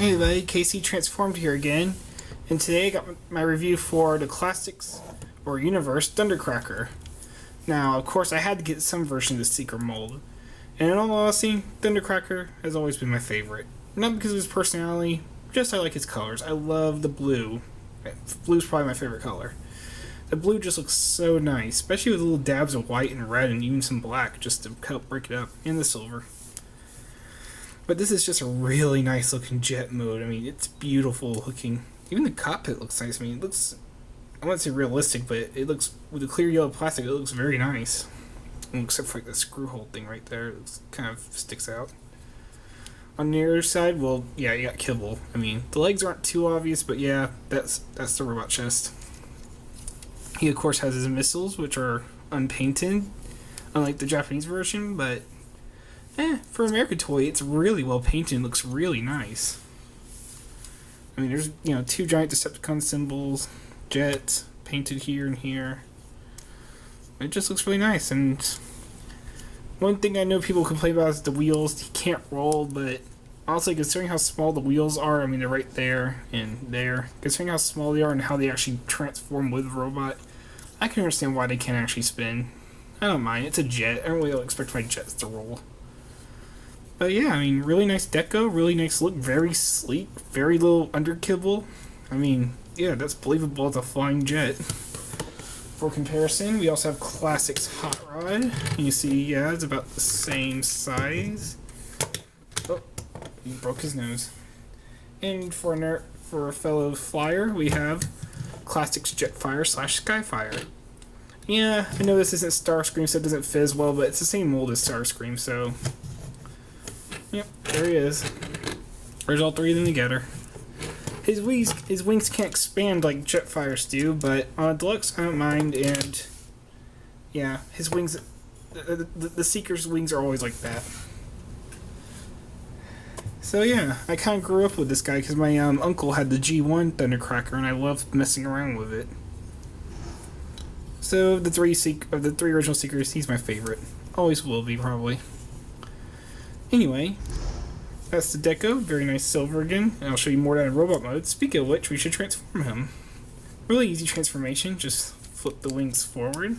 Hey everybody, KC Transformed here again, and today I got my review for the Classics or Universe Thundercracker. Now, of course, I had to get some version of the Secret mold, and in all honesty, Thundercracker has always been my favorite. Not because of his personality, just I like his colors. I love the blue. Blue's probably my favorite color. The blue just looks so nice, especially with little dabs of white and red and even some black just to help break it up, and the silver. But this is just a really nice looking jet mode. I mean, it's beautiful looking. Even the cockpit looks nice. I mean, it looks, I wouldn't say realistic, but it looks, with the clear yellow plastic, it looks very nice. Except for like the screw hole thing right there, it kind of sticks out. On the other side, well, yeah, you got kibble. I mean, the legs aren't too obvious, but yeah, that's the robot chest. He, of course, has his missiles, which are unpainted, unlike the Japanese version, but for an American toy, it's really well painted and looks really nice. I mean, there's, two giant Decepticon symbols, jets, painted here and here. It just looks really nice, and one thing I know people complain about is the wheels. He can't roll, but honestly, considering how small the wheels are, I mean, they're right there and there. Considering how small they are and how they actually transform with the robot, I can understand why they can't actually spin. I don't mind. It's a jet. I don't really expect my jets to roll. But yeah, I mean, really nice deco, really nice look, very sleek, very little underkibble. I mean, yeah, that's believable as a flying jet. For comparison, we also have Classics Hot Rod. You see, yeah, it's about the same size. Oh, he broke his nose. And for a fellow flyer, we have Classics Jetfire / Skyfire. Yeah, I know this isn't Starscream, so it doesn't fit as well, but it's the same mold as Starscream, so yep, there he is. There's all three of them together. His wings can't expand like Jetfire's do, but on a Deluxe I don't mind, and yeah, his wings, the Seeker's wings are always like that. So yeah, I kind of grew up with this guy because my uncle had the G1 Thundercracker, and I loved messing around with it. So the three original Seekers, he's my favorite. Always will be, probably. Anyway, that's the deco. Very nice silver again. And I'll show you more down in robot mode. Speaking of which, we should transform him. Really easy transformation. Just flip the wings forward.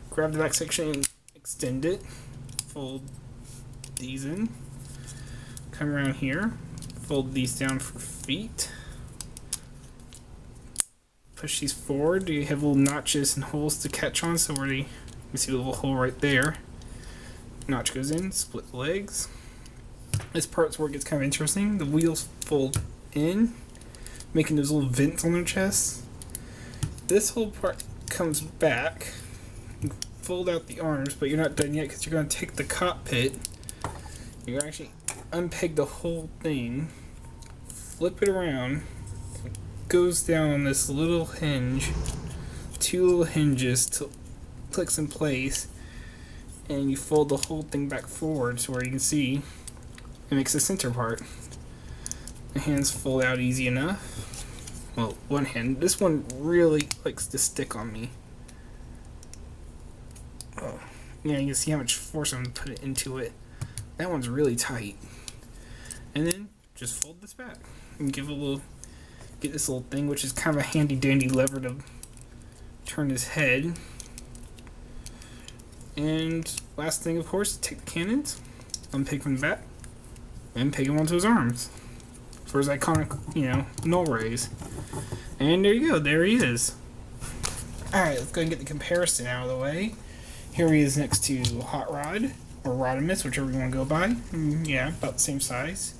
Grab the back section and extend it. Fold these in. Come around here. Fold these down for feet. Push these forward. You have little notches and holes to catch on. So where you see the little hole right there. Notch goes in, split the legs. This part's where it gets kind of interesting. The wheels fold in, making those little vents on their chests. This whole part comes back. You fold out the arms, but you're not done yet because you're going to take the cockpit. You actually unpeg the whole thing, flip it around. It goes down on this little hinge. Two little hinges till it clicks in place. And you fold the whole thing back forward so where you can see it makes the center part. The hands fold out easy enough. Well, one hand. This one really likes to stick on me. Oh, yeah, you can see how much force I'm putting into it. That one's really tight. And then just fold this back and get this little thing, which is kind of a handy dandy lever to turn his head. And last thing, of course, take the cannons, unpeg from the back, and peg them onto his arms for his iconic, null rays. And there you go, there he is. Alright, let's go and get the comparison out of the way. Here he is next to Hot Rod, or Rodimus, whichever you want to go by. Yeah, about the same size.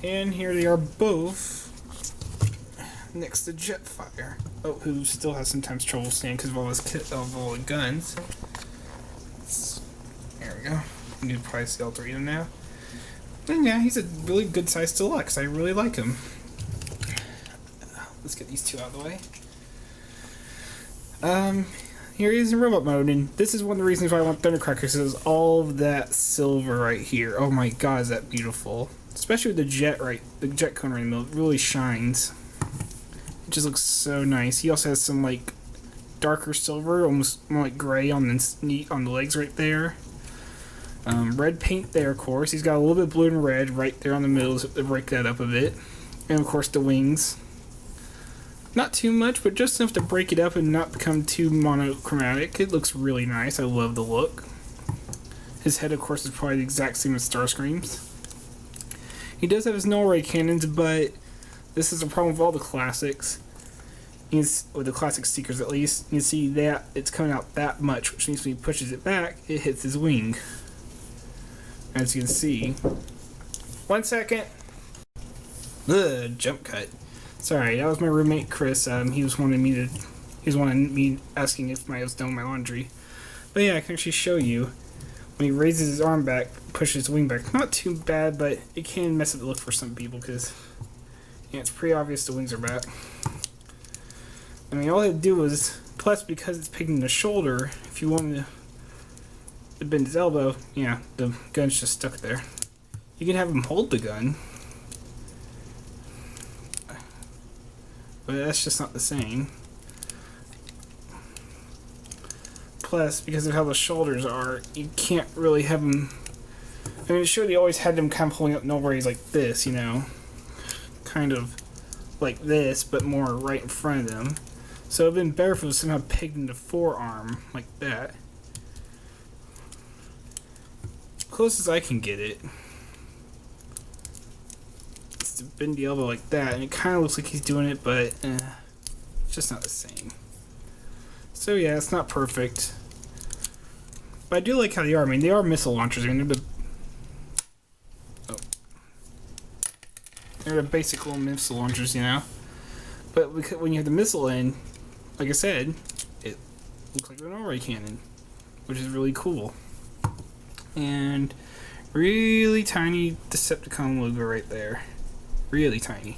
And here they are both next to Jetfire. Oh, who still has sometimes trouble standing because of all the guns. There we go. You can probably see all three of them now. And yeah, he's a really good sized Deluxe. I really like him. Let's get these two out of the way. Here he is in robot mode, and this is one of the reasons why I want Thundercracker, because it's all of that silver right here. Oh my god, is that beautiful. Especially with the jet cone right in the middle. It really shines. It just looks so nice. He also has some like darker silver, almost more like gray on the legs right there. Red paint there, of course. He's got a little bit of blue and red right there on the middle to break that up a bit. And of course the wings. Not too much, but just enough to break it up and not become too monochromatic. It looks really nice. I love the look. His head, of course, is probably the exact same as Starscream's. He does have his null ray cannons, but this is a problem with all the classics. With the classic Seekers at least. You can see that it's coming out that much, which means when he pushes it back, it hits his wing. As you can see. 1 second. Ugh, jump cut. Sorry, that was my roommate Chris. He was wanting me asking if I was done with my laundry. But yeah, I can actually show you when he raises his arm back, pushes his wing back. Not too bad, but it can mess up the look for some people because it's pretty obvious the wings are back. I mean, all I had to do was, plus because it's picking the shoulder, if you wanted to bend his elbow, yeah, the gun's just stuck there. You can have him hold the gun. But that's just not the same. Plus, because of how the shoulders are, you can't really have them... I mean, sure, they always had them kind of holding up null rays like this, you know? Kind of like this, but more right in front of them. So it would have been better if it was somehow pegged in the forearm, like that. As close as I can get it. To bend the elbow like that, and it kind of looks like he's doing it, but it's just not the same. So yeah, it's not perfect, but I do like how they are. I mean, they are missile launchers. I mean, they're the basic little missile launchers, you know. But when you have the missile in, like I said, it looks like an array cannon, which is really cool. And really tiny Decepticon logo right there. Really tiny.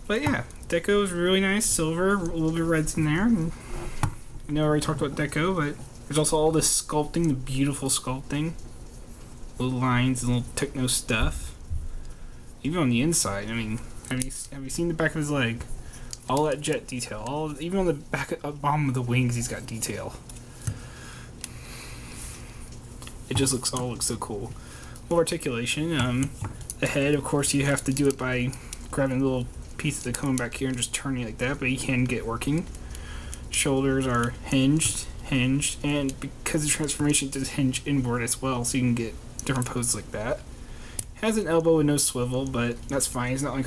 But yeah, Deco is really nice. Silver, a little bit of red's in there. And I know I already talked about Deco, but there's also all this sculpting, the beautiful sculpting. Little lines and little techno stuff. Even on the inside, I mean, have you seen the back of his leg? All that jet detail. Even on the bottom of the wings, he's got detail. It just looks so cool. Well, articulation. The head, of course, you have to do it by grabbing a little piece of the cone back here and just turning it like that, but you can get working. Shoulders are hinged, and because the transformation does hinge inward as well, so you can get different poses like that. Has an elbow with no swivel, but that's fine. It's not like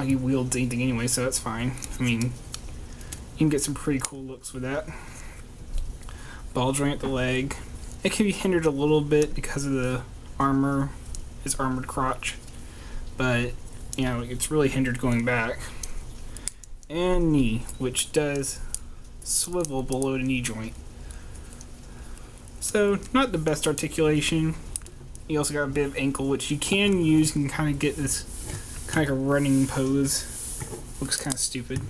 he wields anything anyway, so that's fine. I mean, you can get some pretty cool looks with that. Ball joint at the leg. It can be hindered a little bit because of the armor, his armored crotch. But, you know, it's really hindered going back. And knee, which does swivel below the knee joint. So, not the best articulation. You also got a bit of ankle, which you can use and kind of get this kind of like a running pose. Looks kind of stupid.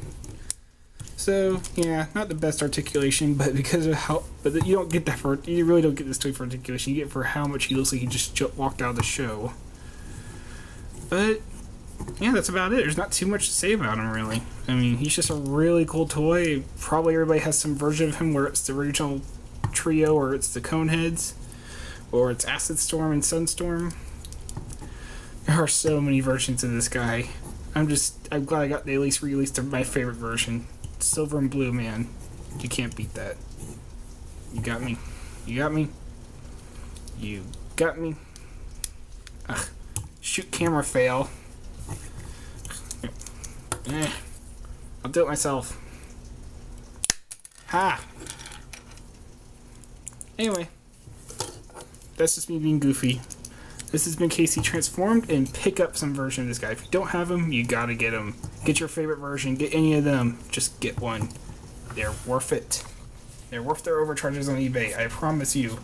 So, yeah, not the best articulation, but because of how... But you don't get that for... You really don't get this toy for articulation. You get it for how much he looks like he just walked out of the show. But, yeah, that's about it. There's not too much to say about him, really. I mean, he's just a really cool toy. Probably everybody has some version of him where it's the original trio, or it's the Coneheads, or it's Acid Storm and Sunstorm. There are so many versions of this guy. I'm glad they at least released my favorite version. Silver and blue, man. You can't beat that. You got me. You got me. You got me. Ugh. Shoot camera fail. I'll do it myself. Ha! Anyway. That's just me being goofy. This has been Casey Transformed, and pick up some version of this guy. If you don't have him, you gotta get him. Get your favorite version. Get any of them. Just get one. They're worth it. They're worth their overcharges on eBay. I promise you.